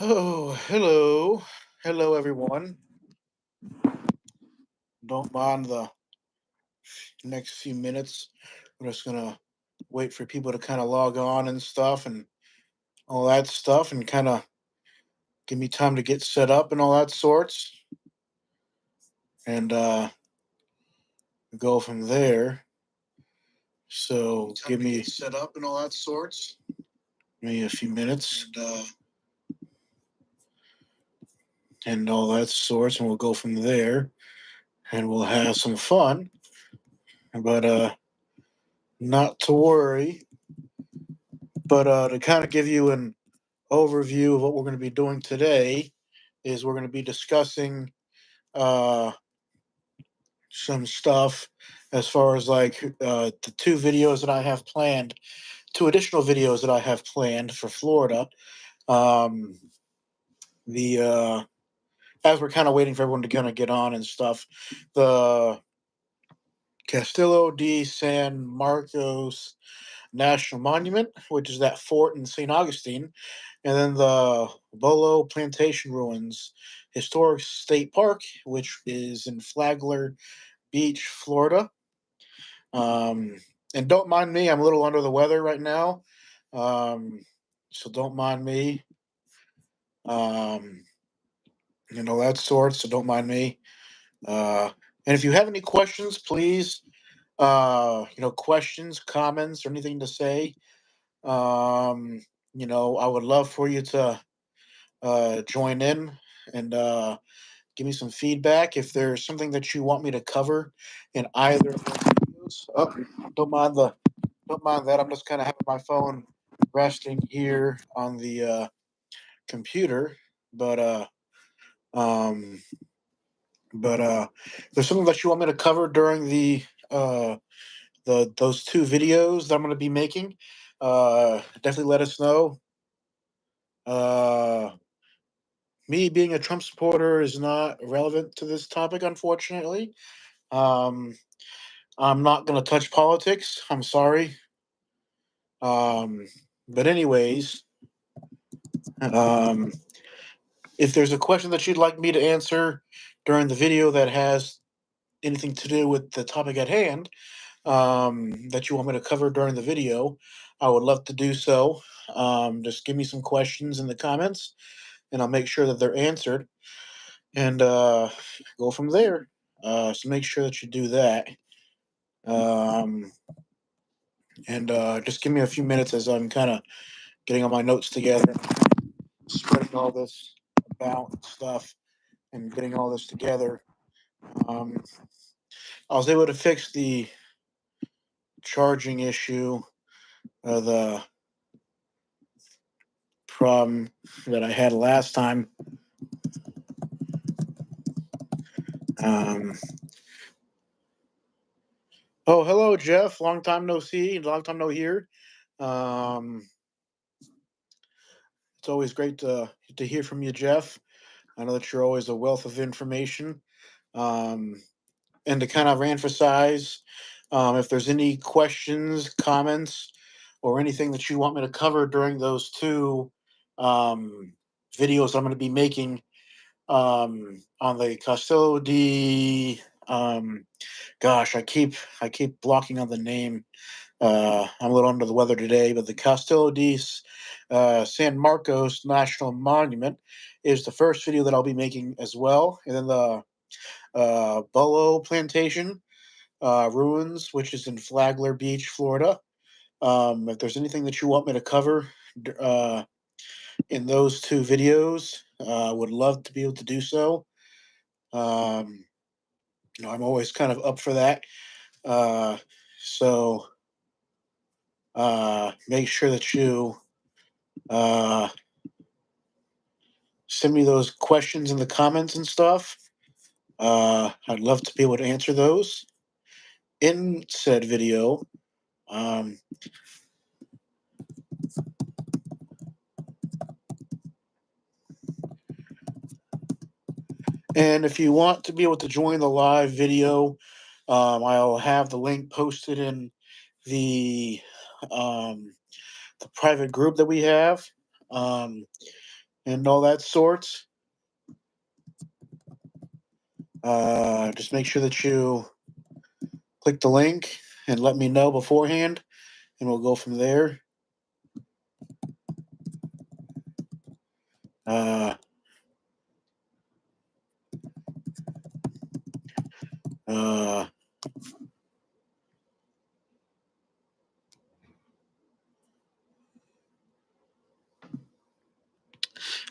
Oh, hello. Hello, everyone. Don't mind the next few minutes. We're just going to wait for people to kind of log on and stuff and all that stuff and kind of give me time to get set up and all that sorts and go from there. So give me set up and all that sorts. Me a few minutes and all that sorts, and we'll go from there and we'll have some fun. But not to worry. But to kind of give you an overview of what we're going to be doing today is we're going to be discussing uh, some stuff as far as like the two videos that I have planned, two additional videos that I have planned for Florida. Um, the As we're kind of waiting for everyone to kind of get on and stuff, the Castillo de San Marcos National Monument, which is that fort in St. Augustine, and then the Bulow Plantation Ruins Historic State Park, which is in Flagler Beach, Florida. Um, and don't mind me, I'm a little under the weather right now. Um, so don't mind me. Um, that sort. So don't mind me. And if you have any questions, please, questions, comments, or anything to say, um, I would love for you to join in and give me some feedback if there's something that you want me to cover in either of those videos. Oh, don't mind the don't mind that. I'm just kind of having my phone resting here on the computer, but um, if there's something that you want me to cover during uh, the those two videos that I'm going to be making. Definitely let us know. Uh, Me being a Trump supporter is not relevant to this topic, unfortunately. Um, I'm not going to touch politics. I'm sorry. Um, but anyways, um, if there's a question that you'd like me to answer during the video that has anything to do with the topic at hand, that you want me to cover during the video, I would love to do so. Just give me some questions in the comments, and I'll make sure that they're answered, and go from there. So make sure that you do that. Um, and Just give me a few minutes as I'm kind of getting all my notes together, spreading all this about and stuff, and getting all this together. Um, I was able to fix the charging issue, the problem that I had last time. Um, oh, hello, Jeff. Long time no see. Long time no hear. Um, it's always great to hear from you, Jeff. I know that you're always a wealth of information. Um, and to kind of emphasize, if there's any questions, comments, or anything that you want me to cover during those two um, videos I'm going to be making on the Castillo di gosh, I keep blocking on the name. I'm a little under the weather today, but the Castillo di San Marcos National Monument is the first video that I'll be making as well, and then the Bulow Plantation ruins, which is in Flagler Beach, Florida. If there's anything that you want me to cover uh, in those two videos, I would love to be able to do so. Um, I'm always kind of up for that. Uh, so Make sure that you uh, send me those questions in the comments and stuff. I'd love to be able to answer those in said video. Um, and if you want to be able to join the live video, I'll have the link posted in the um, the private group that we have. Um, and all that sorts. Just make sure that you click the link and let me know beforehand, and we'll go from there. Uh, uh,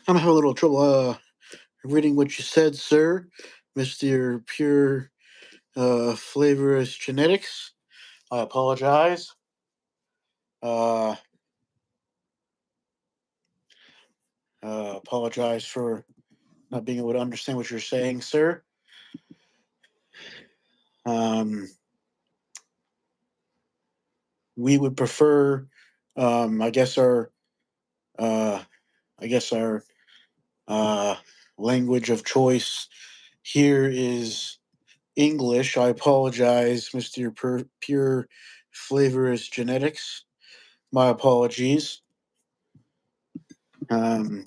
I'm having a little trouble reading what you said, sir, Mr. Pure Flavorous Genetics. I apologize. Uh, apologize for not being able to understand what you're saying, sir. Um, we would prefer, I guess uh, our uh, language of choice here is English. I apologize, Mr. Pure Flavorous Genetics. My apologies. Um,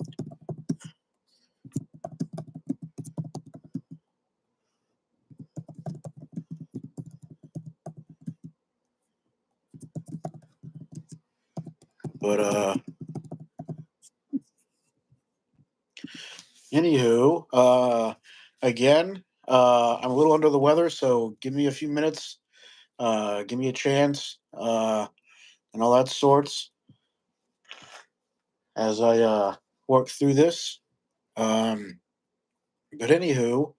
but anywho, again, I'm a little under the weather, so give me a few minutes. Give me a chance, and all that sorts as I work through this. Um, but anywho,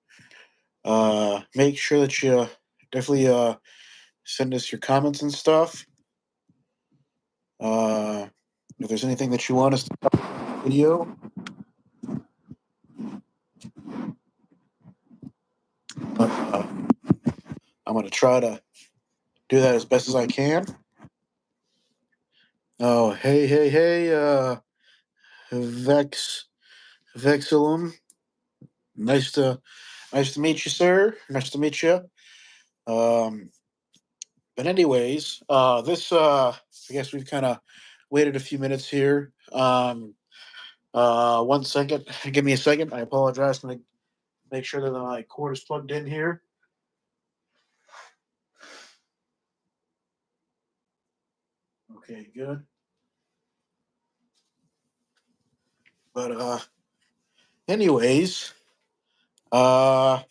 make sure that you definitely send us your comments and stuff. Uh, if there's anything that you want us to cover in the video, uh, I'm going to try to do that as best as I can. Oh, hey, Vex, Vexilum. Nice to, nice to meet you, sir. Nice to meet you. Um, but anyways, I guess we've kind of waited a few minutes here. 1 second. Give me a second. I apologize. I'm gonna make sure that my cord is plugged in here. Okay, good. But anyways, uh,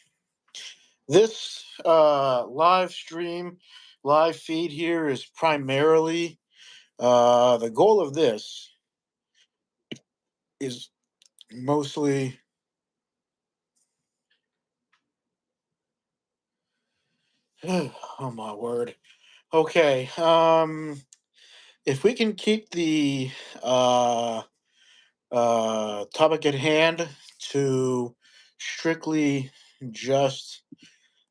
this live feed here is primarily the goal of this is mostly. Oh my word. Okay. If we can keep the uh topic at hand to strictly just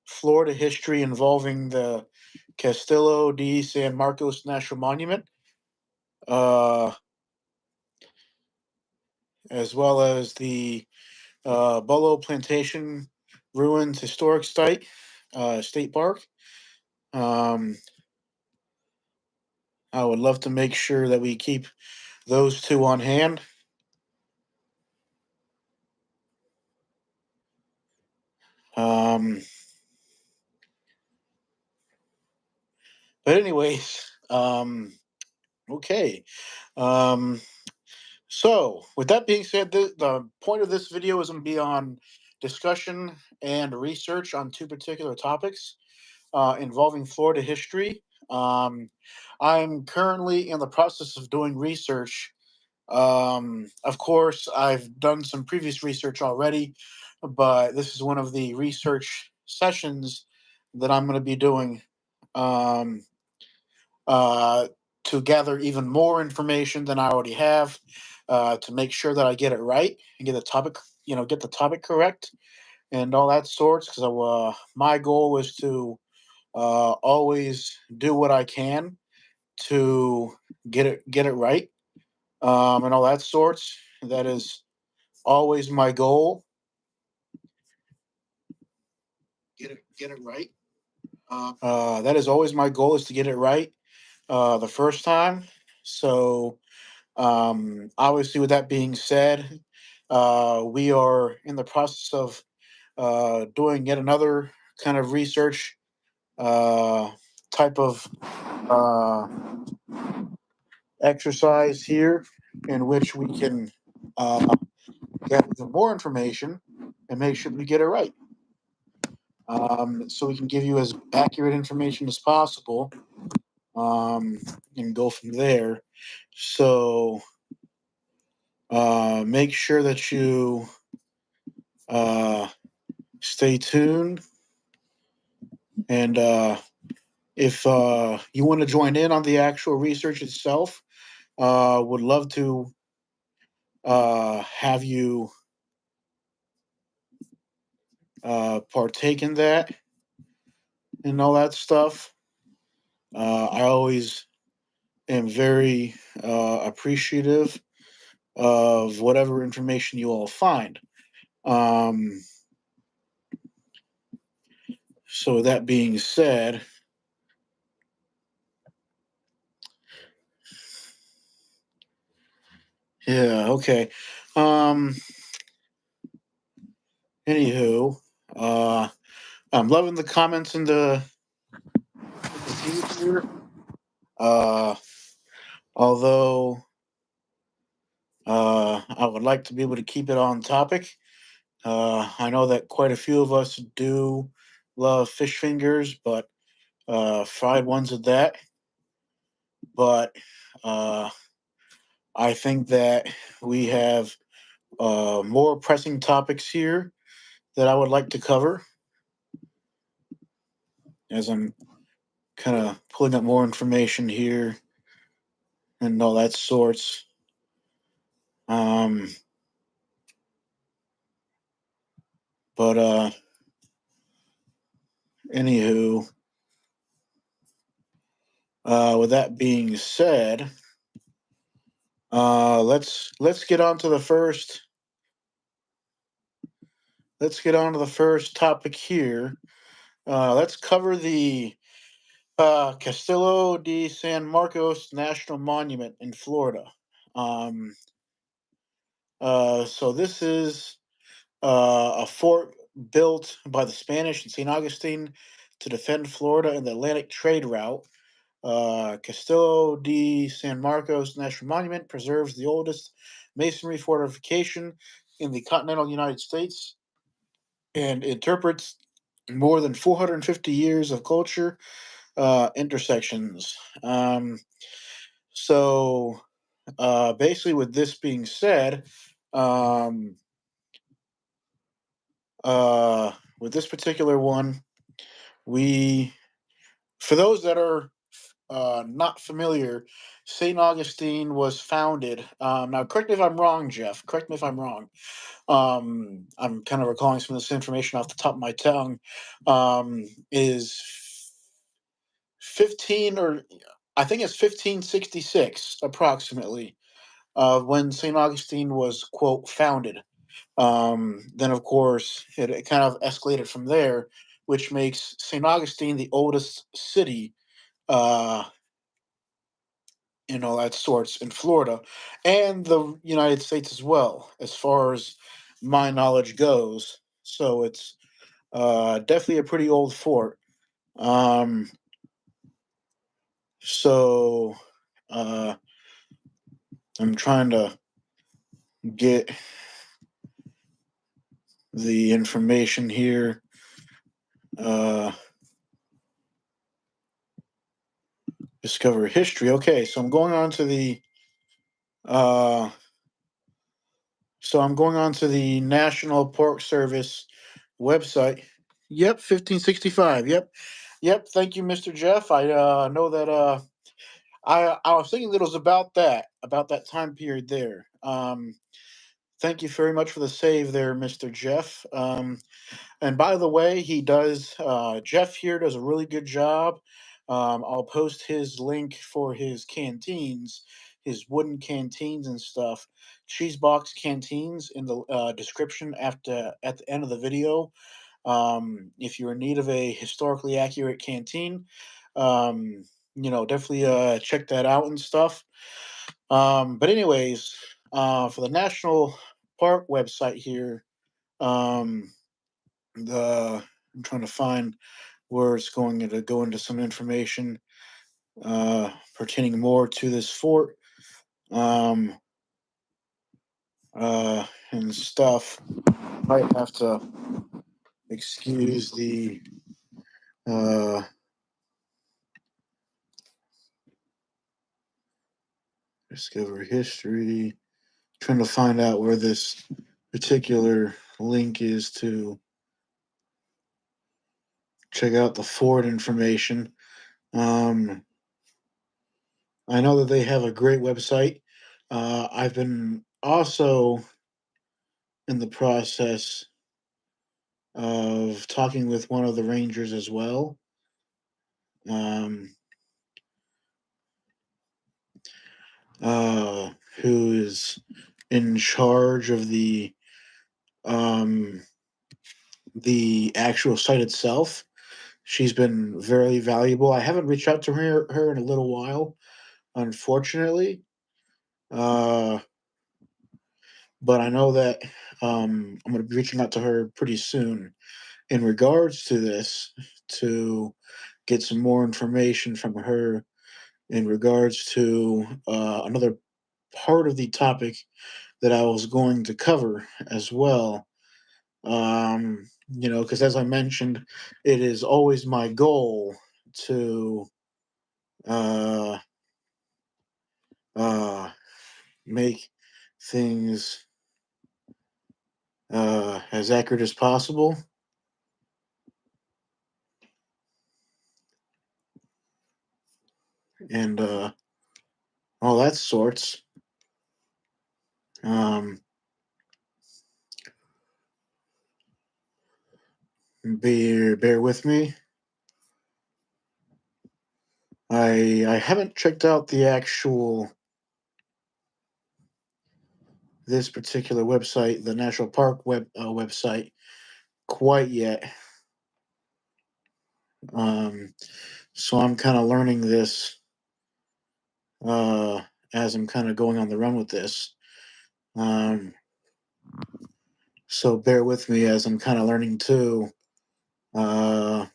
Florida history involving the Castillo de San Marcos National Monument, uh, as well as the Bulow Plantation Ruins Historic State Park. Um, I would love to make sure that we keep those two on hand. Um, but anyways, okay. Um, So, with that being said, the point of this video is going to be on discussion and research on two particular topics involving Florida history. Um, I'm currently in the process of doing research. Of course, I've done some previous research already, but this is one of the research sessions that I'm going to be doing. Um, uh, to gather even more information than I already have, to make sure that I get it right and get the topic correct and all that sorts. Because my goal is to always do what I can to get it right, and all that sorts. That is always my goal. Get it right. That is always my goal is to get it right the first time. So, obviously, with that being said, We are in the process of doing yet another kind of research uh, type of uh, exercise here, in which we can uh, get even more information and make sure we get it right. So we can give you as accurate information as possible, um, and go from there. So make sure that you uh, stay tuned. And if you want to join in on the actual research itself, would love to have you partake in that and all that stuff. I always am very appreciative of whatever information you all find. Um, so that being said, yeah, okay. Um, Anywho, uh, I'm loving the comments in the feed here. Uh, Although I would like to be able to keep it on topic. I know that quite a few of us do love fish fingers, but fried ones at that. But uh, I think that we have more pressing topics here that I would like to cover, as I'm kind of pulling up more information here and all that sorts. Um, but Anywho, with that being said, let's get on to the first. Let's get on to the first topic here. Let's cover the Castillo de San Marcos National Monument in Florida. Um, so this is a fort built by the Spanish in St. Augustine to defend Florida and the Atlantic trade route. Castillo de San Marcos National Monument preserves the oldest masonry fortification in the continental United States and interprets more than 450 years of culture intersections. So Basically, with this being said, um, with this particular one, we, for those that are not familiar, St. Augustine was founded. Now, correct me if I'm wrong, Jeff. Correct me if I'm wrong. I'm kind of recalling some of this information off the top of my tongue. Is 15 or I think it's 1566 approximately when St. Augustine was, quote, founded. Then, of course, it kind of escalated from there, which makes St. Augustine the oldest city uh, in all that sorts in Florida and the United States as well, as far as my knowledge goes. So it's definitely a pretty old fort. Um, so uh, I'm trying to get the information here. Uh, Discover history. Okay, so I'm going on to the uh, I'm going on to the National Park Service website. Yep, 1565. Yep. Thank you, Mr. Jeff. I know that I was thinking that it was about that time period there. Thank you very much for the save there, Mr. Jeff. And by the way, Jeff here does a really good job. I'll post his link for his canteens, his wooden canteens and stuff, cheese box canteens in the description at the end of the video. If you're in need of a historically accurate canteen, um, definitely check that out and stuff. But anyways, for the National Park website here. Um, I'm trying to find where it's going to go into some information pertaining more to this fort um, and stuff. Might have to excuse the uh, discover history. Trying to find out where this particular link is to check out the fort information. Um, I know that they have a great website. I've been also in the process of talking with one of the rangers as well, um, who is in charge of um, the actual site itself. She's been very valuable. I haven't reached out to her in a little while, unfortunately. Uh, but I know that I'm going to be reaching out to her pretty soon in regards to this to get some more information from her in regards to another part of the topic that I was going to cover as well. Because as I mentioned, it is always my goal to uh, uh, make things as accurate as possible and all that sorts. Um, bear with me. I haven't checked out the actual this particular website, the National Park website, quite yet. Um, so I'm kind of learning this uh, as I'm kind of going on the run with this. Um, so bear with me as I'm kind of learning too. Uh,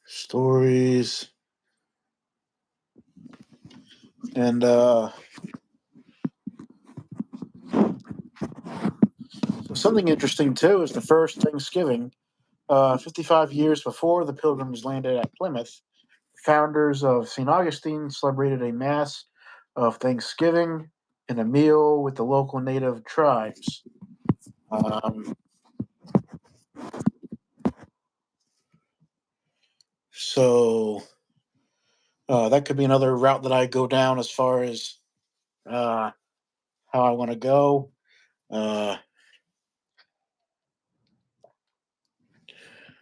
Stories and something interesting too is the first Thanksgiving, 55 years before the Pilgrims landed at Plymouth. Founders of St. Augustine celebrated a mass of Thanksgiving and a meal with the local native tribes. Um, so that could be another route that I go down as far as uh, how I want to go. Uh,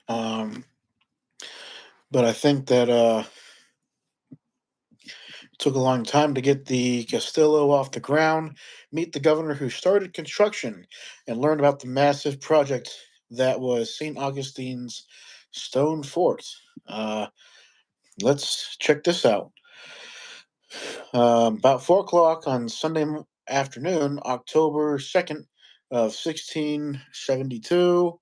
um, but I think that it took a long time to get the Castillo off the ground, meet the governor who started construction, and learn about the massive project that was St. Augustine's Stone Fort. Uh, let's check this out. About 4 o'clock on Sunday afternoon, October 2nd of 1672,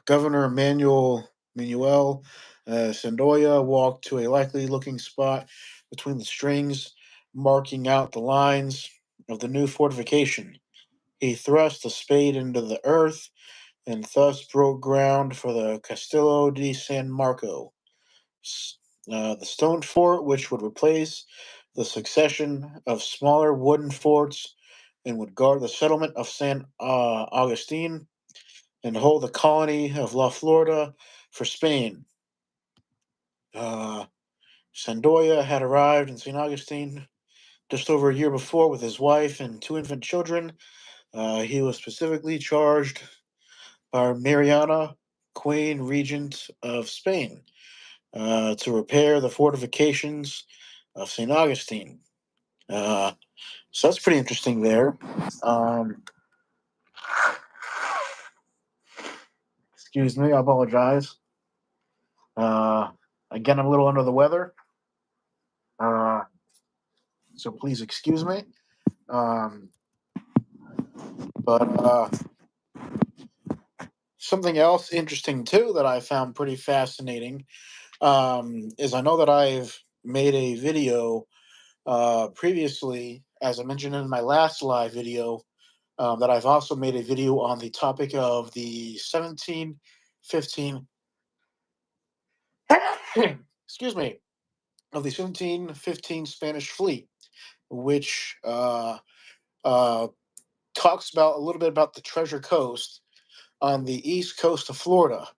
Governor Manuel Sandoya walked to a likely-looking spot between the strings, marking out the lines of the new fortification. He thrust a spade into the earth and thus broke ground for the Castillo di San Marco, the stone fort, which would replace the succession of smaller wooden forts and would guard the settlement of San Augustine and hold the colony of La Florida for Spain. Uh, Sandoya had arrived in St. Augustine just over a year before with his wife and two infant children. He was specifically charged by Mariana, Queen Regent of Spain, to repair the fortifications of St. Augustine. Uh, so that's pretty interesting there. Um, Excuse me, I apologize. Uh, Again, I'm a little under the weather. Uh, so please excuse me. Um, but something else interesting too that I found pretty fascinating is I know that I've made a video previously, as I mentioned in my last live video, that I've also made a video on the topic of the 1715, excuse me, of the 1715 Spanish fleet, which uh, talks about a little bit about the Treasure Coast on the east coast of Florida.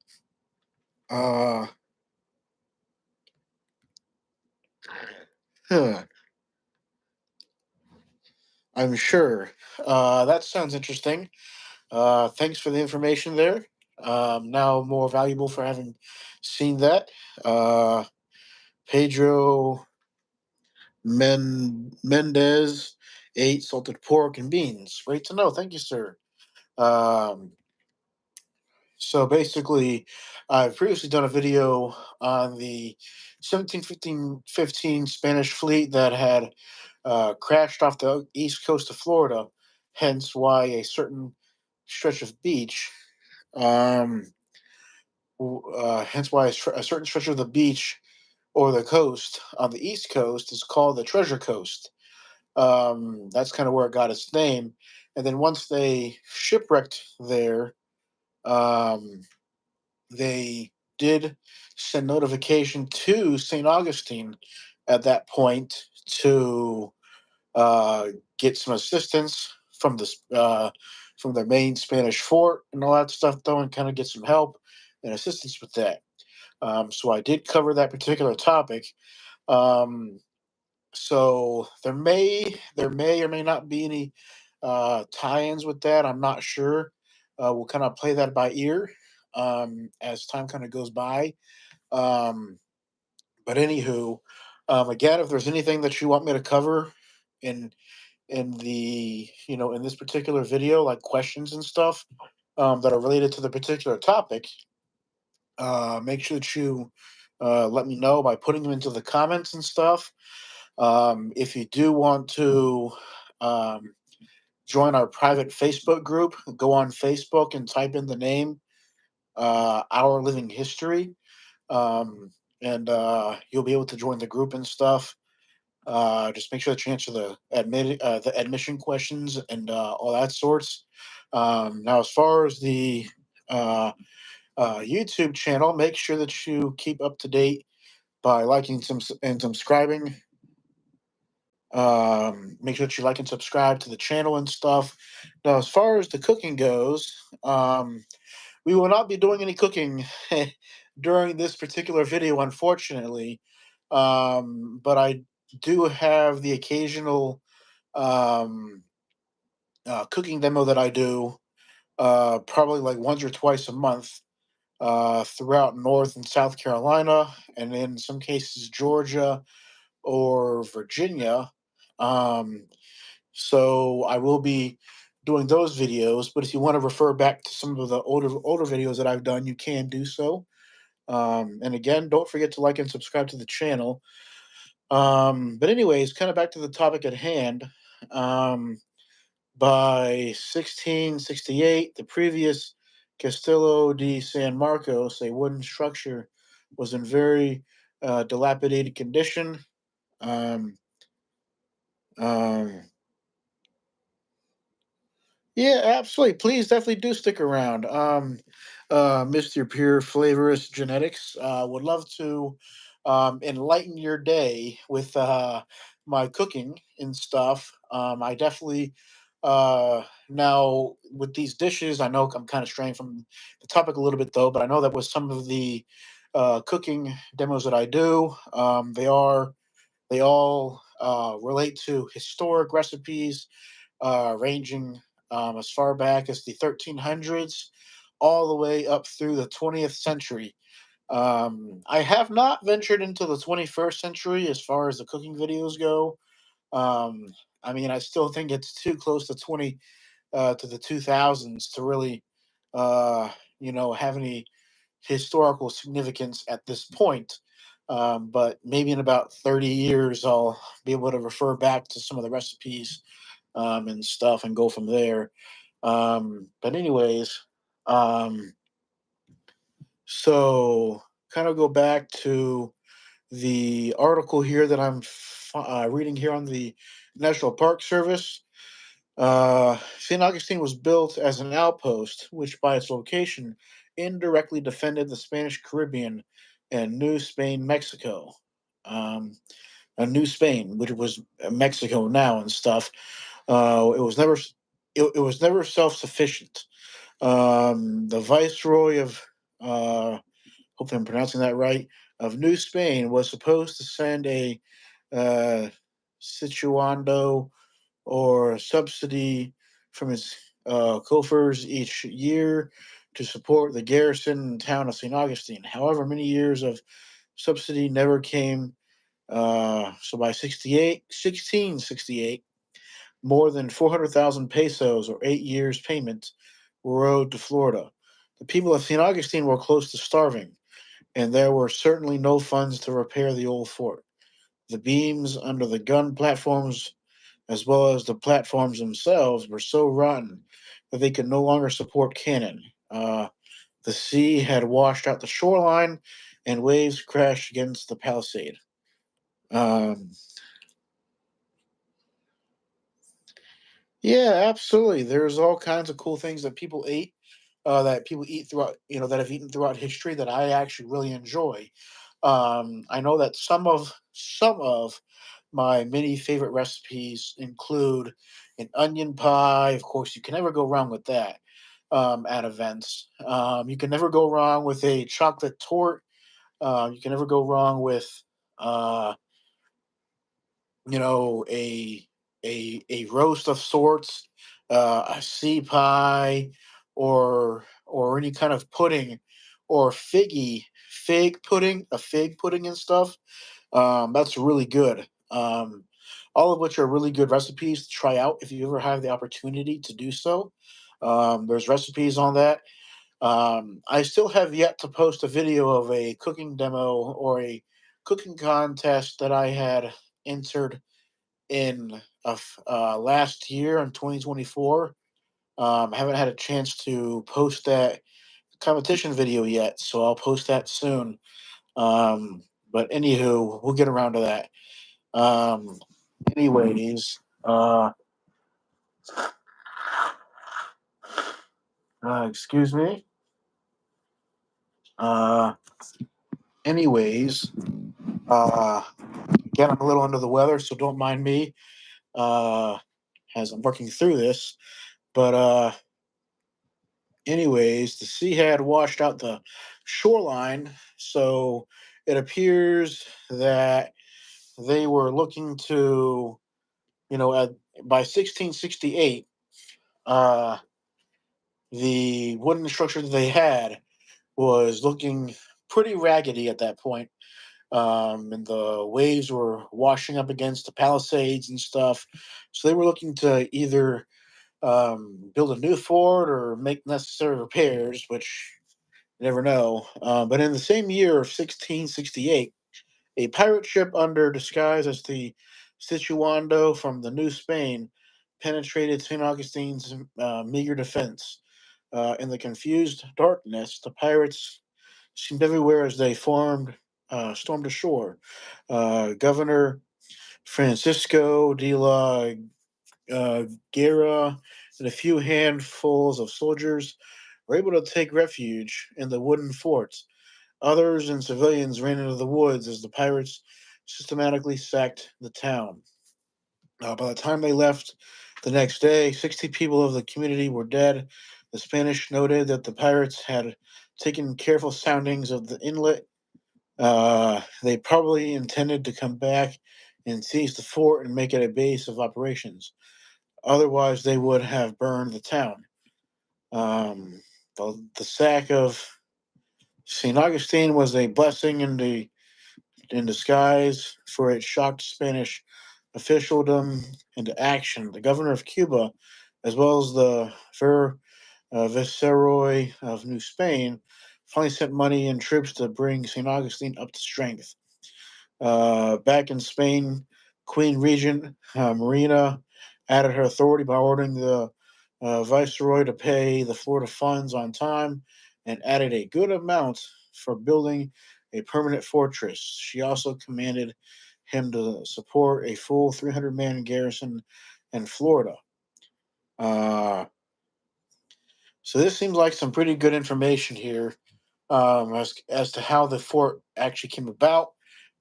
Uh, huh, I'm sure. That sounds interesting. Thanks for the information there. Now more valuable for having seen that. Uh, Pedro Mendez ate salted pork and beans. Great to know. Thank you, sir. Um, so basically, I've previously done a video on the 1715 Spanish fleet that had crashed off the east coast of Florida, hence why a certain stretch of beach, um, hence why a certain stretch of the beach or the coast on the east coast is called the Treasure Coast. That's kind of where it got its name. And then once they shipwrecked there, um, they did send notification to St. Augustine at that point to uh, get some assistance from their main Spanish fort and all that stuff, though, and kind of get some help and assistance with that. So I did cover that particular topic. Um, so there may or may not be any tie-ins with that. I'm not sure. We'll kind of play that by ear as time kind of goes by. Um, but anywho, again, if there's anything that you want me to cover in in this particular video, like questions and stuff that are related to the particular topic, make sure that you let me know by putting them into the comments and stuff. If you do want to um, join our private Facebook group, go on Facebook and type in the name Our Living History, um, and you'll be able to join the group and stuff. Just make sure that you answer the admission questions and all that sorts. Now, as far as the uh, YouTube channel, make sure that you keep up to date by liking and subscribing. Make sure that you like and subscribe to the channel and stuff. Now, as far as the cooking goes, we will not be doing any cooking during this particular video, unfortunately. But I do have the occasional um, cooking demo that I do, probably like once or twice a month, throughout North and South Carolina, and in some cases Georgia or Virginia. Um, so I will be doing those videos. But if you want to refer back to some of the older videos that I've done, you can do so. And again, don't forget to like and subscribe to the channel. But anyways, kind of back to the topic at hand. Um, by 1668, the previous Castillo de San Marcos, a wooden structure, was in very dilapidated condition. Um, um, Yeah, absolutely. Please definitely do stick around. Mr. Pure Flavorist Genetics would love to enlighten your day with my cooking and stuff. I definitely now with these dishes, I know I'm kind of straying from the topic a little bit though, but I know that with some of the cooking demos that I do, they all relate to historic recipes ranging as far back as the 1300s, all the way up through the 20th century. I have not ventured into the 21st century as far as the cooking videos go. Um, I mean, I still think it's too close to the 2000s to really, uh, have any historical significance at this point. But maybe in about 30 years, I'll be able to refer back to some of the recipes and stuff and go from there. But anyways, um, so kind of go back to the article here that I'm reading here on the National Park Service. St. Augustine was built as an outpost, which by its location indirectly defended the Spanish Caribbean and New Spain, Mexico. Um, New Spain, which was Mexico now and stuff. It was never it was never self sufficient. The viceroy of hopefully I'm pronouncing that right of New Spain was supposed to send a uh, situando or subsidy from its coffers each year to support the garrison and town of St. Augustine. However, many years of subsidy never came. So by 1668, more than 400,000 pesos or 8 years' payment were owed to Florida. The people of St. Augustine were close to starving, and there were certainly no funds to repair the old fort. The beams under the gun platforms as well as the platforms themselves, were so rotten that they could no longer support cannon. The sea had washed out the shoreline, and waves crashed against the palisade. Um, yeah, absolutely. There's all kinds of cool things that people ate, that people eat throughout, that have eaten throughout history that I actually really enjoy. I know that some of my many favorite recipes include an onion pie. Of course, you can never go wrong with that at events. You can never go wrong with a chocolate torte. You can never go wrong with, uh, a roast of sorts, a sea pie, or any kind of pudding, or fig pudding, a fig pudding and stuff. That's really good. All of which are really good recipes to try out if you ever have the opportunity to do so. There's recipes on that. I still have yet to post a video of a cooking demo or a cooking contest that I had entered in last year in 2024. I haven't had a chance to post that competition video yet, so I'll post that soon. Um, but anywho, we'll get around to that. Um, anyways, excuse me. Uh, anyways, uh, again, I'm a little under the weather, so don't mind me uh, as I'm working through this. But anyways, the sea had washed out the shoreline, so it appears that they were looking to, at by 1668, uh, the wooden structure that they had was looking pretty raggedy at that point. And the waves were washing up against the palisades and stuff. So they were looking to either build a new fort or make necessary repairs, which you never know. But in the same year of 1668, a pirate ship under disguise as the Situando from the New Spain penetrated St. Augustine's meager defense. In the confused darkness, the pirates seemed everywhere as they stormed ashore. Governor Francisco de la Guerra and a few handfuls of soldiers were able to take refuge in the wooden forts. Others and civilians ran into the woods as the pirates systematically sacked the town. By the time they left the next day, 60 people of the community were dead. The Spanish noted that the pirates had taken careful soundings of the inlet. They probably intended to come back and seize the fort and make it a base of operations. Otherwise, they would have burned the town. The sack of St. Augustine was a blessing in disguise, for it shocked Spanish officialdom into action. The governor of Cuba, as well as the viceroy of New Spain, finally sent money and troops to bring St. Augustine up to strength. Back in Spain, Queen Regent Marina added her authority by ordering the viceroy to pay the Florida funds on time and added a good amount for building a permanent fortress. She also commanded him to support a full 300-man garrison in Florida. Uh, so this seems like some pretty good information here, as to how the fort actually came about.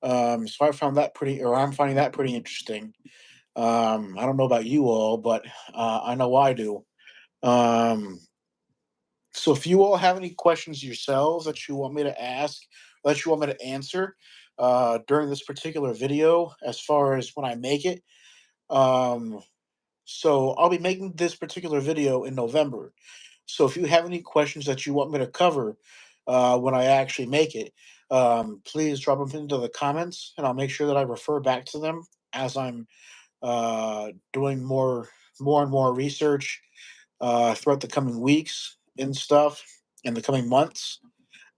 So I found that pretty, or I'm finding that pretty interesting. I don't know about you all, but I know I do. Um, so if you all have any questions yourselves that you want me to ask, that you want me to answer during this particular video, as far as when I make it, um, so I'll be making this particular video in November. So if you have any questions that you want me to cover when I actually make it, please drop them into the comments, and I'll make sure that I refer back to them as I'm doing more and more research throughout the coming weeks and stuff, in the coming months,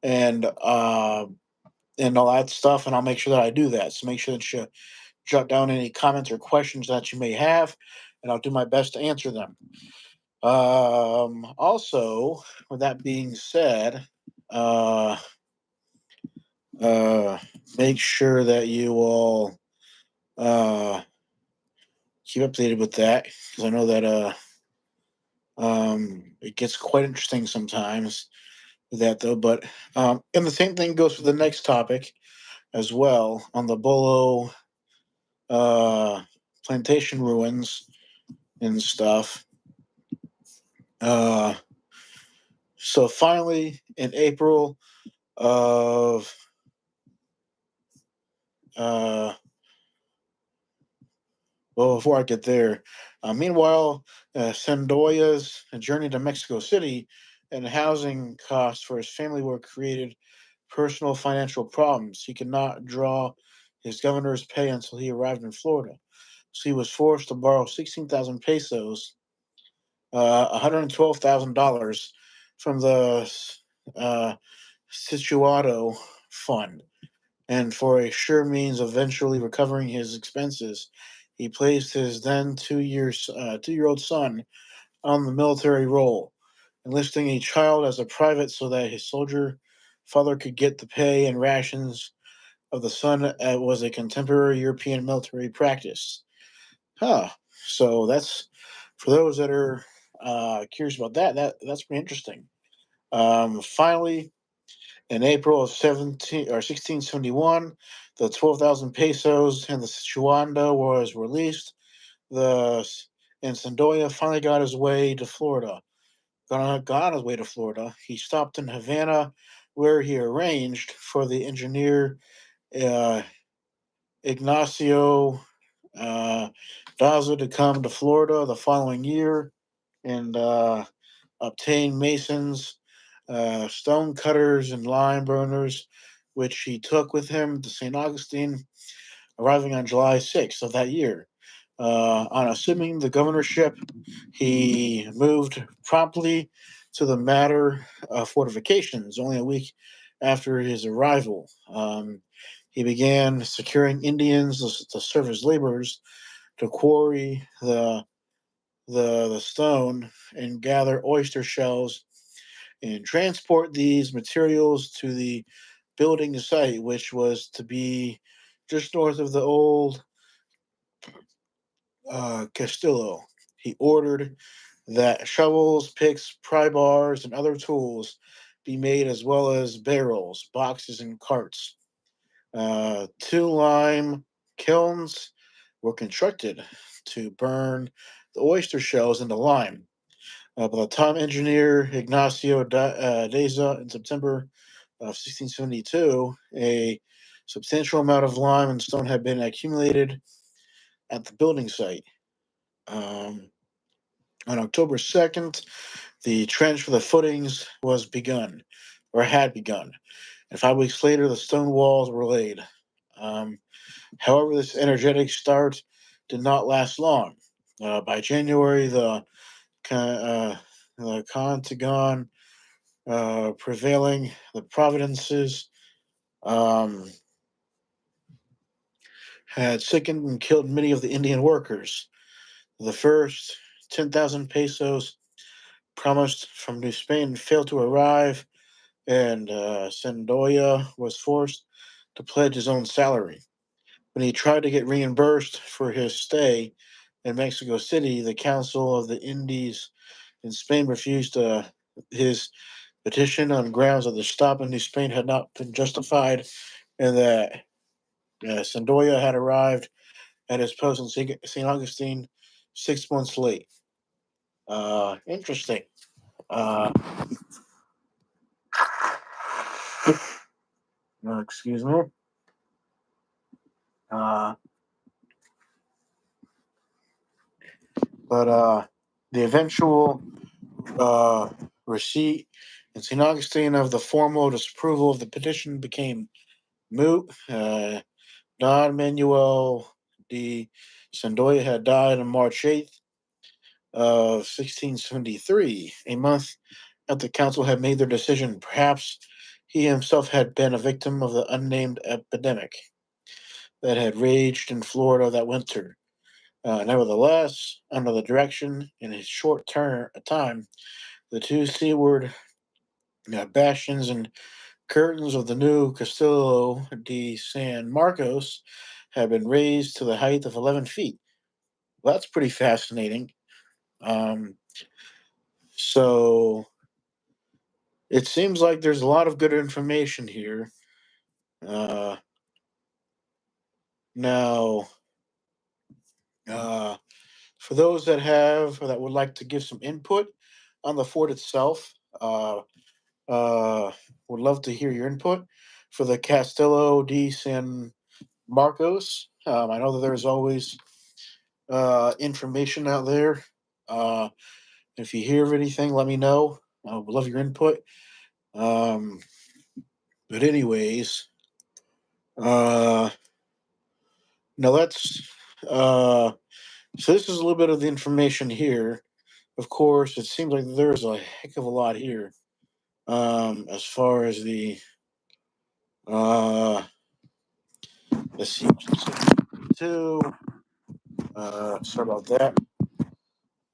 and all that stuff. And I'll make sure that I do that. So make sure that you jot down any comments or questions that you may have, and I'll do my best to answer them. Also, with that being said, uh, uh, make sure that you all uh, keep updated with that, because I know that it gets quite interesting sometimes with that, though. But and the same thing goes for the next topic as well, on the Bulow uh, plantation ruins and stuff. Uh, so finally, in April of uh, well, before I get there, meanwhile, Sandoya's journey to Mexico City and housing costs for his family were created personal financial problems. He could not draw his governor's pay until he arrived in Florida, so he was forced to borrow 16,000 pesos, $112,000, from the uh, Situado Fund. And for a sure means of eventually recovering his expenses, he placed his then 2-year old son on the military roll, enlisting a child as a private so that his soldier father could get the pay and rations of the son. Was a contemporary European military practice. Huh. So that's, for those that are curious about that. That's pretty interesting. Finally, in April of 1671, the 12,000 pesos and the Chuanda was released. The and Sandoya finally got his way to Florida. Got on his way to Florida. He stopped in Havana, where he arranged for the engineer uh, Ignacio Daza to come to Florida the following year and obtain masons, stone cutters, and lime burners, which he took with him to St. Augustine, arriving on July 6th of that year. On assuming the governorship, he moved promptly to the matter of fortifications only a week after his arrival. He began securing Indians to serve as laborers to quarry the stone and gather oyster shells and transport these materials to the building site, which was to be just north of the old Castillo. He ordered that shovels, picks, pry bars, and other tools be made, as well as barrels, boxes, and carts. Two lime kilns were constructed to burn the oyster shells into lime. By the time engineer Ignacio Deza in September of 1672, a substantial amount of lime and stone had been accumulated at the building site. Um, on October 2nd, the trench for the footings was begun, or had begun, and 5 weeks later, the stone walls were laid. Um, However, this energetic start did not last long. By January, the Contagon prevailing, the provinces, um, had sickened and killed many of the Indian workers. The first 10,000 pesos promised from New Spain failed to arrive, and Sandoya was forced to pledge his own salary. When he tried to get reimbursed for his stay in Mexico City, the Council of the Indies in Spain refused his petition on grounds that the stop in New Spain had not been justified and that Sandoya had arrived at his post in St. Augustine 6 months late. Interesting. Uh, excuse me. Uh, but the eventual uh, receipt in St. Augustine of the formal disapproval of the petition became moot. Don Manuel de Sandoya had died on March 8th of 1673, a month after the council had made their decision. Perhaps he himself had been a victim of the unnamed epidemic that had raged in Florida that winter. Nevertheless, under the direction in his short term time, the two seaward bastions and curtains of the new Castillo de San Marcos had been raised to the height of 11 feet. Well, that's pretty fascinating. Um, so it seems like there's a lot of good information here. Uh, now, uh, for those that have or that would like to give some input on the fort itself, uh, would love to hear your input for the Castillo de San Marcos. I know that there's always information out there. Uh, if you hear of anything, let me know. I would love your input. Um, but anyways, uh, now let's. Uh, so this is a little bit of the information here. Of course, it seems like there's a heck of a lot here. As far as the uh, let's see, two. Sorry about that.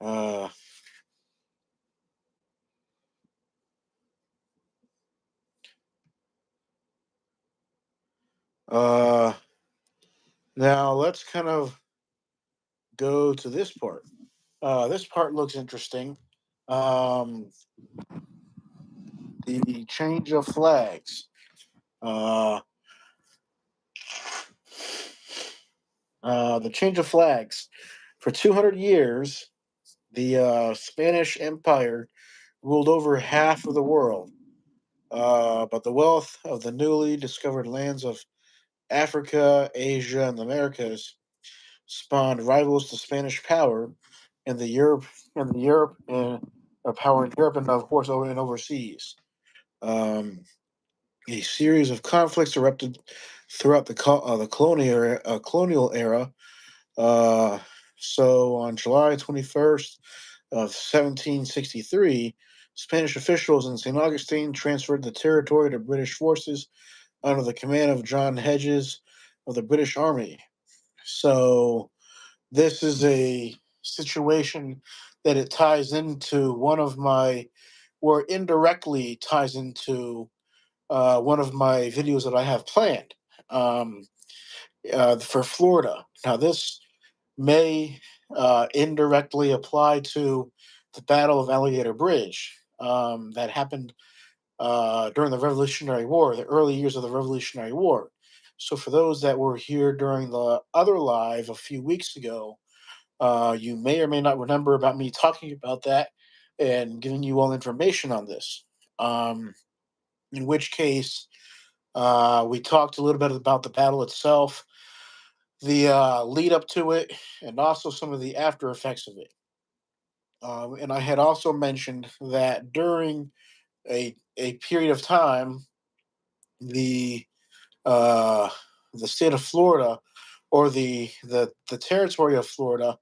Uh, uh, Now let's kind of go to this part. This part looks interesting. Um, the change of flags. Uh, the change of flags. For 200 years, the Spanish Empire ruled over half of the world. But the wealth of the newly discovered lands of Africa, Asia, and the Americas spawned rivals to Spanish power in the Europe and the Europe and power in Europe and of course over and overseas. Um, a series of conflicts erupted throughout the colonial era. Uh, so on July 21st of 1763, Spanish officials in St. Augustine transferred the territory to British forces under the command of John Hedges of the British Army. So this is a situation that it ties into one of my, or indirectly ties into one of my videos that I have planned um, for Florida. Now, this may indirectly apply to the Battle of Alligator Bridge that happened during the Revolutionary War, the early years of the Revolutionary War. So, for those that were here during the other live a few weeks ago, you may or may not remember about me talking about that and giving you all information on this. Um, in which case, we talked a little bit about the battle itself, the lead up to it, and also some of the after effects of it. And I had also mentioned that during a period of time, the uh, the state of Florida or the territory of Florida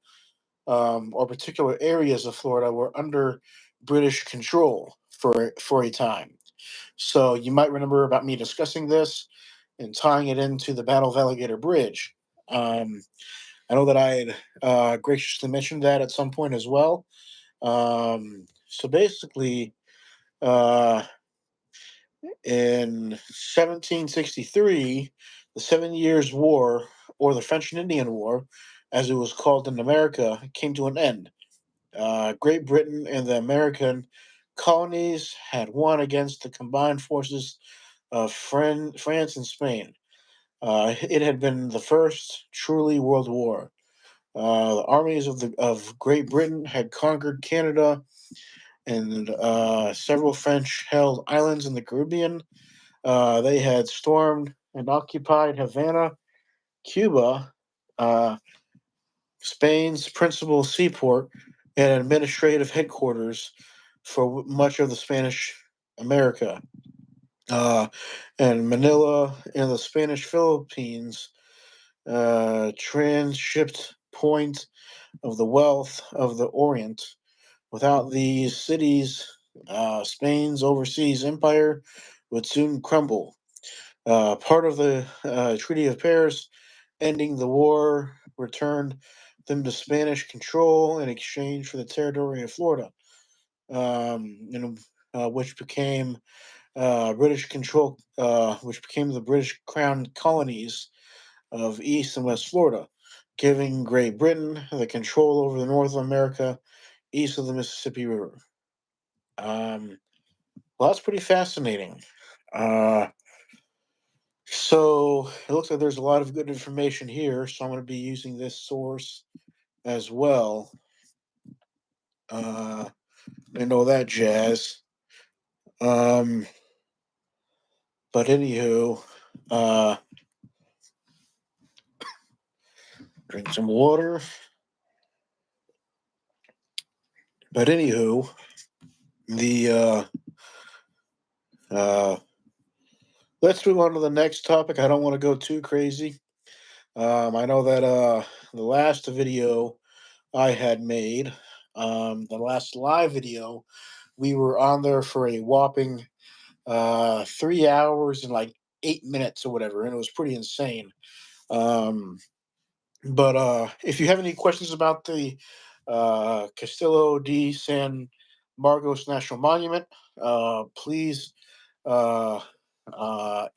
or particular areas of Florida were under British control for a time. So you might remember about me discussing this and tying it into the Battle of Alligator Bridge. I know that I had graciously mentioned that at some point as well. So basically, uh, in 1763, the Seven Years' War, or the French and Indian War, as it was called in America, came to an end. Great Britain and the American colonies had won against the combined forces of France and Spain. It had been the first truly world war. The armies of Great Britain had conquered Canada and several French-held islands in the Caribbean. They had stormed and occupied Havana, Cuba, uh, Spain's principal seaport and administrative headquarters for much of the Spanish America. Uh, and Manila and the Spanish Philippines, transshipped point of the wealth of the Orient. Without these cities, Spain's overseas empire would soon crumble. Part of the Treaty of Paris ending the war returned them to Spanish control in exchange for the territory of Florida, which became British control, which became the British Crown colonies of East and West Florida, giving Great Britain the control over the North America east of the Mississippi River. Um, well, that's pretty fascinating. Uh, so it looks like there's a lot of good information here, so I'm going to be using this source as well, uh, and all that jazz. Um, but anywho, uh, drink some water. But anywho, the uh, let's move on to the next topic. I don't want to go too crazy. I know that the last video I had made, the last live video, we were on there for a whopping 3 hours and like 8 minutes or whatever, and it was pretty insane. Um, but if you have any questions about the Castillo de San Marcos National Monument, please uh,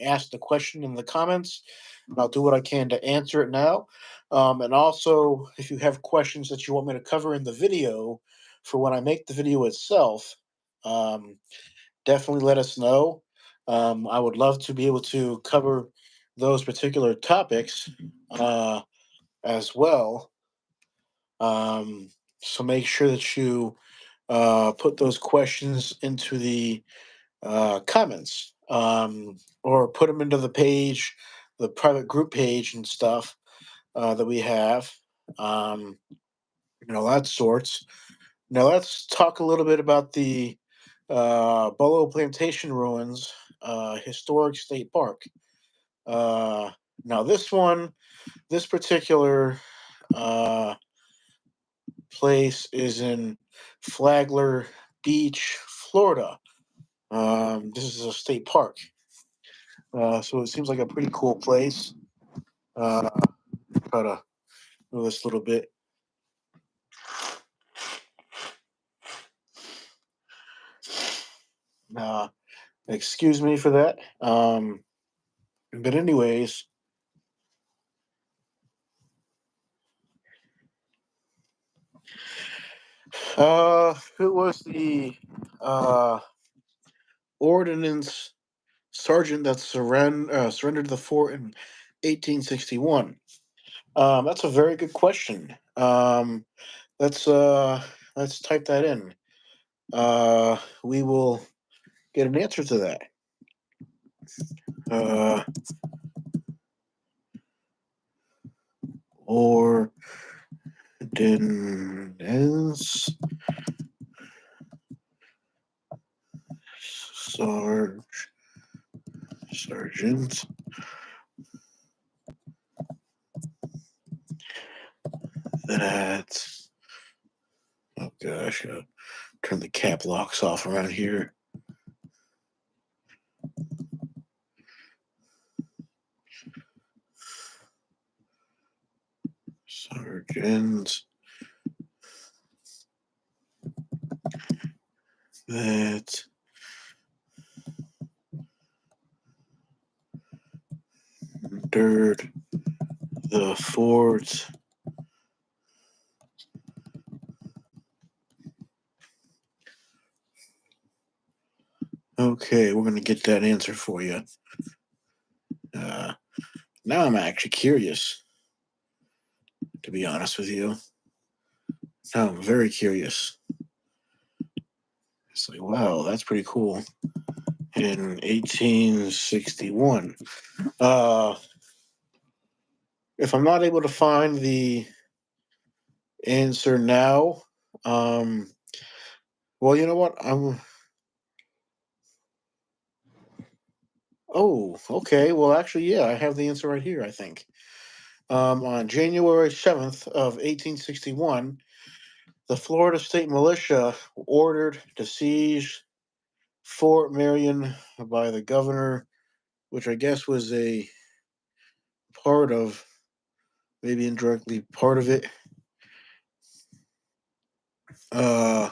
ask the question in the comments, and I'll do what I can to answer it now. And also, if you have questions that you want me to cover in the video for when I make the video itself, um, definitely let us know. I would love to be able to cover those particular topics as well. Um, so make sure that you put those questions into the comments, or put them into the page, the private group page and stuff that we have. Um, that sorts. Now let's talk a little bit about the Bulow Plantation ruins, historic state park. Uh, now this particular uh, place is in Flagler Beach, Florida. This is a state park. So it seems like a pretty cool place. Uh, try to move this a little bit. Uh, Excuse me for that. But anyways, it was the uh, ordnance sergeant that surrendered the fort in 1861. That's a very good question. Let's let's type that in. We will get an answer to that. Uh, Ordnance sergeant. That. Oh gosh, turn the cap locks off around here. Sergeant that entered the fort Okay, we're gonna get that answer for you. Uh, Now I'm actually curious, to be honest with you. Now I'm very curious. It's like, wow, that's pretty cool. In 1861. Uh, if I'm not able to find the answer now, um, well, you know what? Oh, okay. Well, actually, yeah, I have the answer right here, I think. On January 7th of 1861, the Florida State Militia ordered to seize Fort Marion by the governor, which I guess was a part of, maybe indirectly part of it, uh,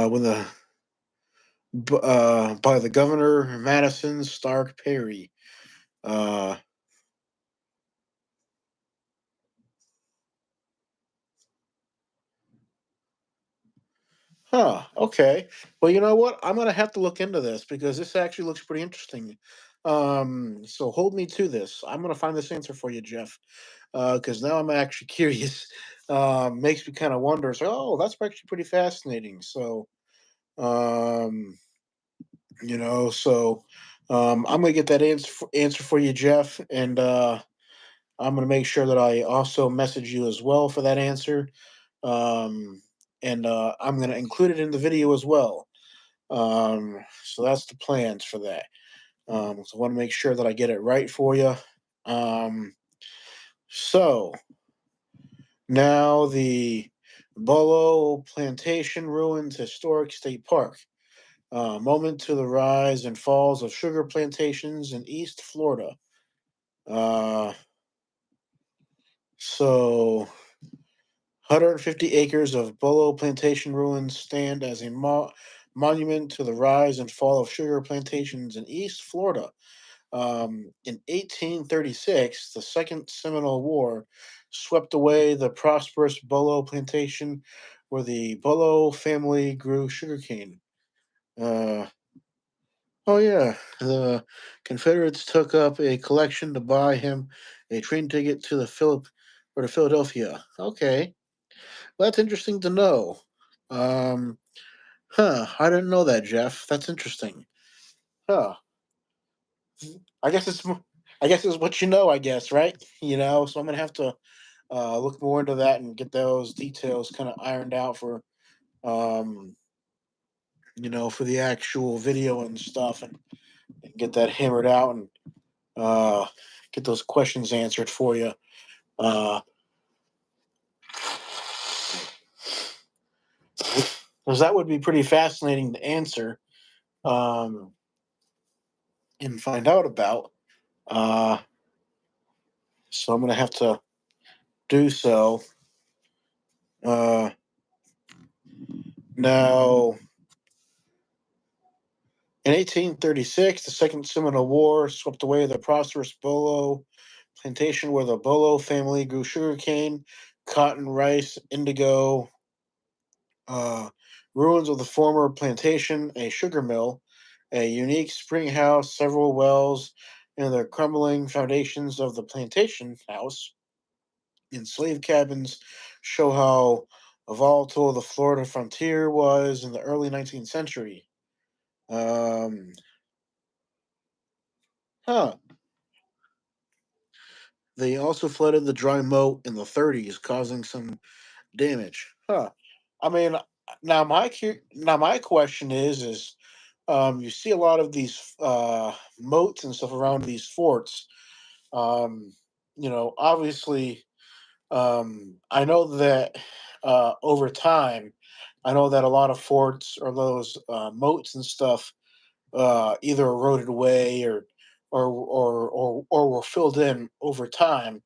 when by the governor Madison Stark Perry. Uh, Okay. Well, you know what? I'm gonna have to look into this because this actually looks pretty interesting. So hold me to this. I'm gonna find this answer for you, Jeff. Because now I'm actually curious. Makes me kind of wonder. So, oh, that's actually pretty fascinating. So, um, I'm gonna get that answer for you, Jeff, and I'm gonna make sure that I also message you as well for that answer. Um, and I'm gonna include it in the video as well. So that's the plans for that. So I want to make sure that I get it right for you. Um, so now the Bulow Plantation Ruins Historic State Park. Moment to the rise and falls of sugar plantations in East Florida. Uh, so 150 acres of Bulow Plantation ruins stand as a monument to the rise and fall of sugar plantations in East Florida. In 1836, the Second Seminole War swept away the prosperous Bulow Plantation, where the Bulow family grew sugarcane. Uh, oh yeah, the Confederates took up a collection to buy him a train ticket to the Philadelphia. Okay, well, that's interesting to know. Um, I didn't know that, Jeff. That's interesting. Huh. I guess it's I guess it's what you know. I guess right. So I'm gonna have to look more into that and get those details kind of ironed out um, for the actual video and stuff, and get that hammered out and uh, get those questions answered for you. Uh, because that would be pretty fascinating to answer um, and find out about. Uh, so I'm gonna have to do so. Uh, Now, in 1836, the Second Seminole War swept away the prosperous Bulow plantation where the Bulow family grew sugarcane, cotton, rice, indigo, uh, ruins of the former plantation, a sugar mill, a unique spring house, several wells, and the crumbling foundations of the plantation house and slave cabins show how volatile the Florida frontier was in the early 19th century. Um, huh. They also flooded the dry moat in the 30s, causing some damage. Huh. I mean, now my question is, you see a lot of these moats and stuff around these forts. Um, Obviously, I know that over time, I know that a lot of forts or those moats and stuff either eroded away or were filled in over time.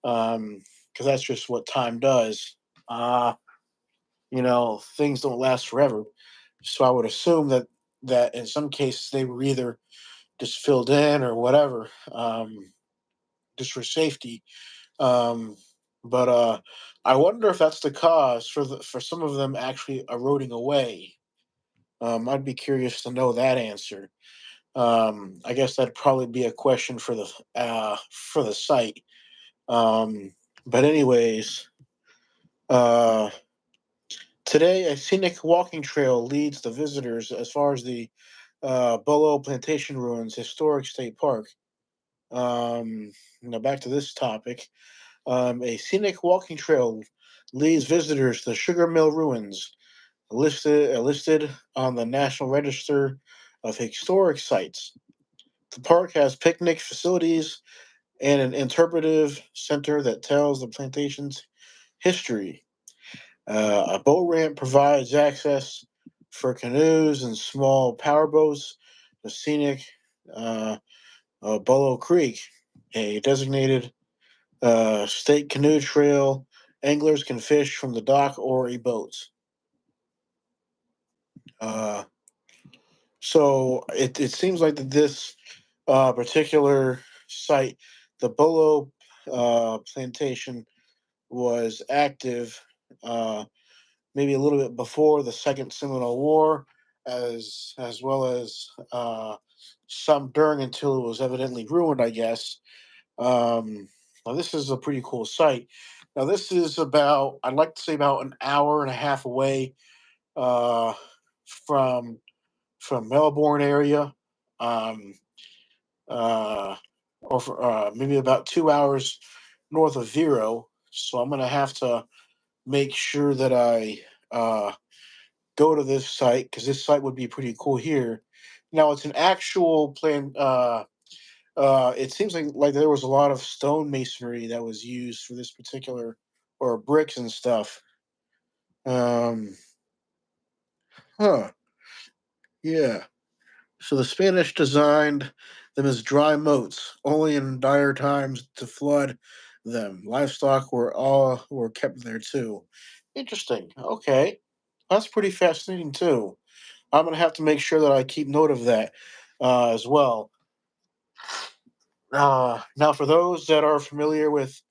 Um, because that's just what time does. Uh, things don't last forever. So I would assume that in some cases they were either just filled in or whatever, just for safety. Um, but I wonder if that's the cause for some of them actually eroding away. I'd be curious to know that answer. I guess that'd probably be a question for the site. Um, but anyways, uh, today a scenic walking trail leads the visitors as far as the Bulow Plantation Ruins Historic State Park. Now back to this topic. A scenic walking trail leads visitors to the Sugar Mill Ruins, listed on the National Register of Historic Sites. The park has picnic facilities and an interpretive center that tells the plantation's history. A boat ramp provides access for canoes and small powerboats. The scenic uh, Bulow Creek, a designated state canoe trail. Anglers can fish from the dock or a boat. Uh, so it seems like that this particular site, the Bulow Plantation, was active maybe a little bit before the Second Seminole War, as well as some during until it was evidently ruined, I guess. Now this is a pretty cool site. Now this is about, I'd like to say about an hour and a half away uh, from Melbourne area, um, uh, maybe about 2 hours north of Vero. So I'm gonna have to make sure that I go to this site because this site would be pretty cool here. Now it's an actual plan. It seems like there was a lot of stone masonry that was used for this particular, or bricks and stuff. Um, huh. Yeah. So the Spanish designed them as dry moats, only in dire times to flood them. Livestock were kept there too. Interesting. Okay, that's pretty fascinating too. I'm gonna have to make sure that I keep note of that as well. Now, for those that are familiar with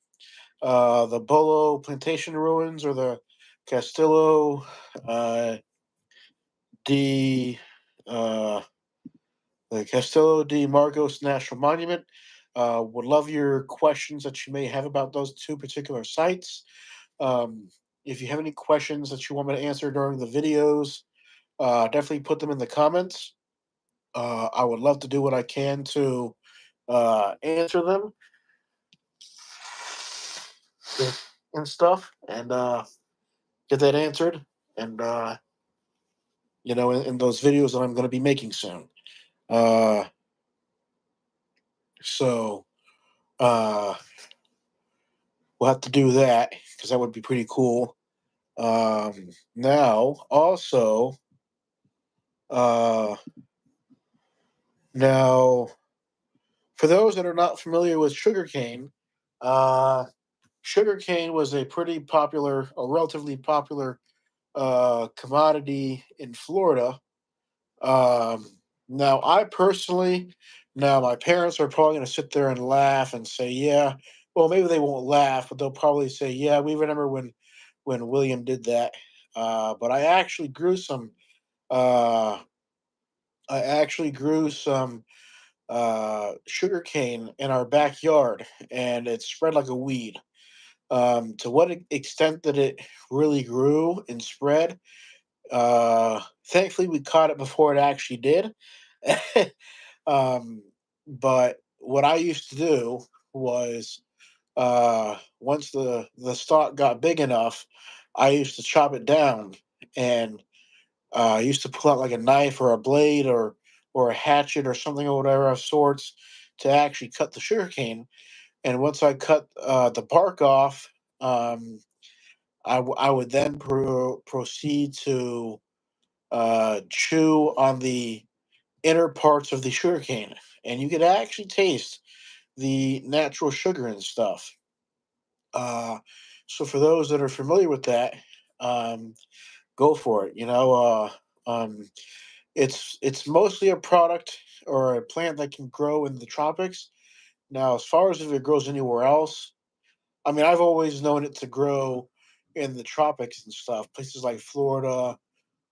the Bulow Plantation ruins or Castillo uh, di uh, the Castillo de Margos National Monument. Would love your questions that you may have about those two particular sites. Um, if you have any questions that you want me to answer during the videos, definitely put them in the comments. I would love to do what I can to answer them and stuff, and get that answered. And in those videos that I'm going to be making soon. Uh, so uh, we'll have to do that because that would be pretty cool. Now, also, uh, now for those that are not familiar with sugarcane, uh, sugarcane was a relatively popular commodity in Florida. Um, now, I personally, now my parents are probably going to sit there and laugh and say, "Yeah." Well, maybe they won't laugh, but they'll probably say, "Yeah, we remember when William did that." But Uh, I actually grew some sugar cane in our backyard, and it spread like a weed. To what extent that it really grew and spread, thankfully we caught it before it actually did. um, but what I used to do was, once the stalk got big enough, I used to chop it down, and I used to pull out like a knife or a blade or a hatchet or something or whatever of sorts to actually cut the sugarcane. And once I cut the bark off, um, I would then proceed to chew on the inner parts of the sugarcane, and you could actually taste the natural sugar and stuff. Uh, so for those that are familiar with that, um, go for it. Um, it's mostly a product or a plant that can grow in the tropics. Now, as far as if it grows anywhere else, I mean, I've always known it to grow in the tropics and stuff, places like Florida,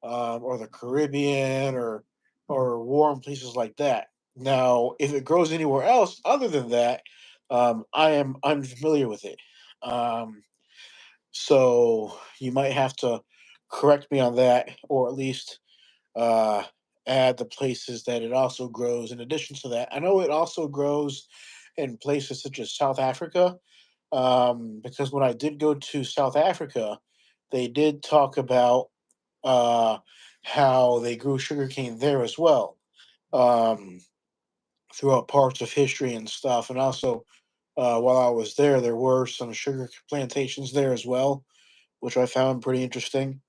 or the Caribbean, or warm places like that. Now, if it grows anywhere else other than that, I am unfamiliar with it. Um, so you might have to correct me on that, or at least uh, add the places that it also grows. In addition to that, I know it also grows in places such as South Africa, because when I did go to South Africa, they did talk about uh, how they grew sugarcane there as well, um, throughout parts of history and stuff. And also, while I was there, there were some sugar plantations there as well, which I found pretty interesting.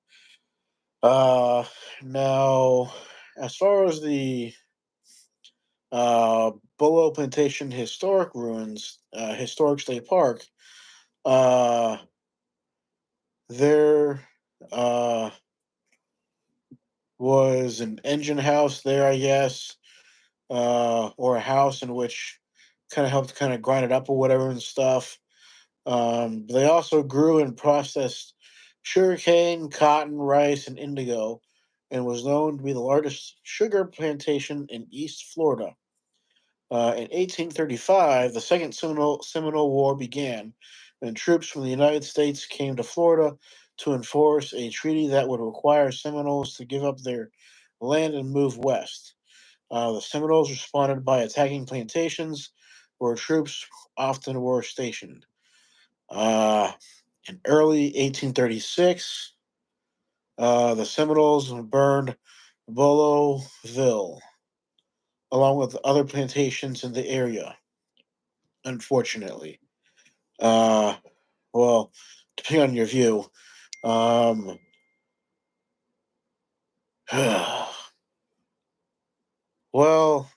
Uh, Now, as far as the uh, Bulow Plantation historic ruins, historic state park, uh, there uh, was an engine house there, I guess, or a house in which kind of helped kind of grind it up or whatever and stuff. They also grew and processed sugarcane, cotton, rice, and indigo, and was known to be the largest sugar plantation in East Florida. In 1835, the Second Seminole War began, and troops from the United States came to Florida to enforce a treaty that would require Seminoles to give up their land and move west. The Seminoles responded by attacking plantations where troops often were stationed. Uh, in early 1836, the Seminoles burned Bullowville along with other plantations in the area, unfortunately. Uh, well, depending on your view. Um, well,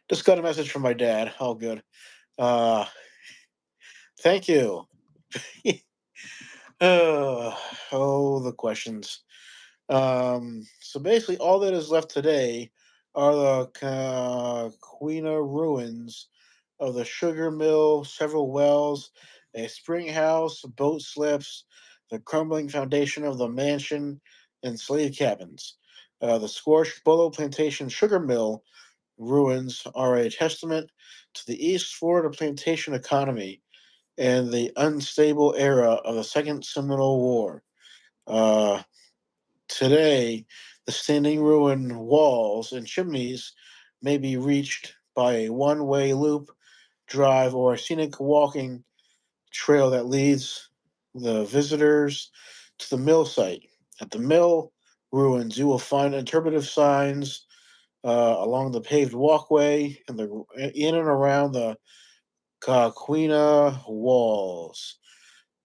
just got a message from my dad. All good. Uh, Thank you. uh, oh, the questions. So basically, all that is left today are the Quina ruins of the sugar mill, several wells, a spring house, boat slips, the crumbling foundation of the mansion, and slave cabins. The scorched Bulow Plantation sugar mill ruins are a testament to the East Florida plantation economy and the unstable era of the Second Seminole War. Uh, Today, the standing ruin walls and chimneys may be reached by a one way loop, drive, or a scenic walking trail that leads the visitors to the mill site. At the mill ruins, you will find interpretive signs along the paved walkway and in and around the Caquina walls.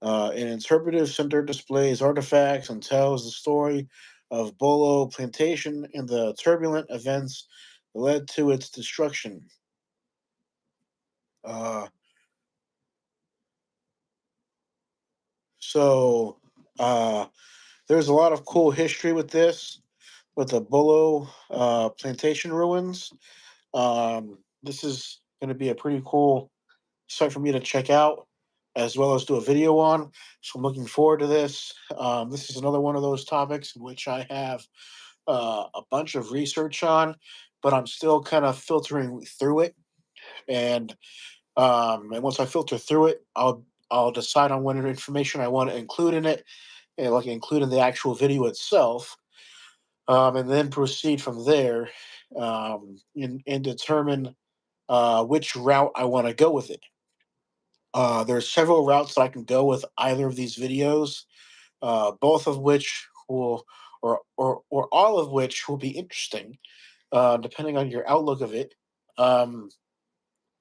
An interpretive center displays artifacts and tells the story of Bolo Plantation and the turbulent events that led to its destruction. Uh, so uh, there's a lot of cool history with this, with the Bolo Plantation ruins. This is going to be a pretty cool site for me to check out, as well as do a video on. So I'm looking forward to this. This is another one of those topics in which I have a bunch of research on, but I'm still kind of filtering through it. And once I filter through it, I'll decide on what information I want to include in it, and like include in the actual video itself, and then proceed from there, and determine which route I want to go with it. There's several routes that I can go with either of these videos, both of which will, or all of which will be interesting, depending on your outlook of it. Um,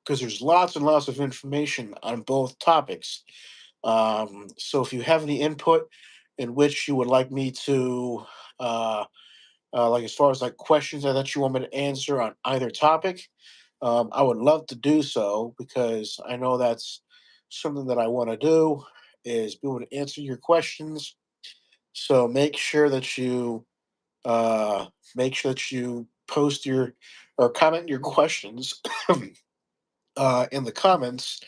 because there's lots and lots of information on both topics. So if you have any input in which you would like me to, like as far as like questions that you want me to answer on either topic, I would love to do so because I know that's something that I want to do is be able to answer your questions. So uh, make sure that you post your or comment your questions in the comments,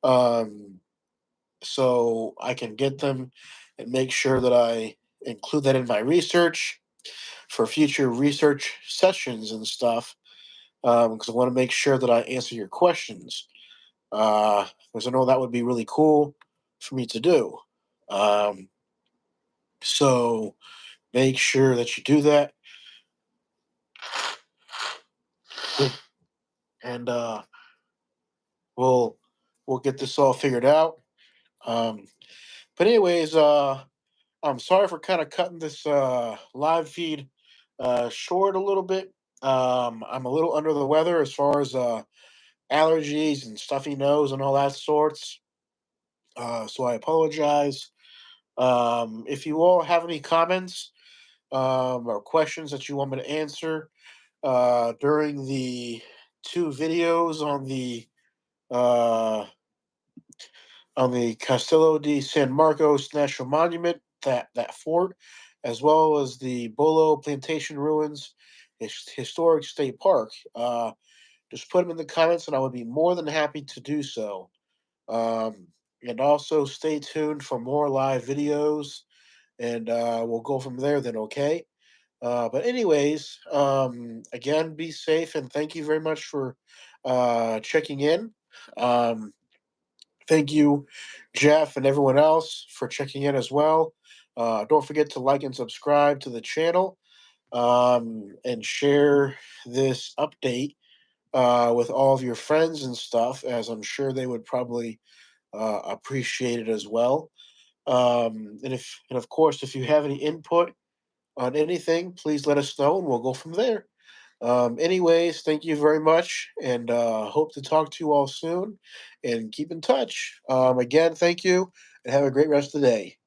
um, so I can get them and make sure that I include that in my research for future research sessions and stuff. Because I want to make sure that I answer your questions. Because I know that would be really cool for me to do. Um, so make sure that you do that, and we'll we'll get this all figured out. Um, but anyways, I'm sorry for kind of cutting this live feed short a little bit. I'm a little under the weather as far as allergies and stuffy nose and all that sorts. So I apologize. If you all have any comments or questions that you want me to answer during the two videos uh, on the Castillo di San Marcos National Monument, that fort, as well as the Bulow Plantation ruins, historic state park. Just put them in the comments, and I would be more than happy to do so. Um, and also stay tuned for more live videos, and we'll go from there. Then, okay. But anyways, again, be safe, and thank you very much for checking in. Um, Thank you, Jeff, and everyone else for checking in as well. Don't forget to like and subscribe to the channel, and share this update with all of your friends and stuff, as I'm sure they would probably appreciate it as well. And of course, if you have any input on anything, please let us know, and we'll go from there. Anyways, thank you very much, and hope to talk to you all soon. And keep in touch. Again, thank you, and have a great rest of the day.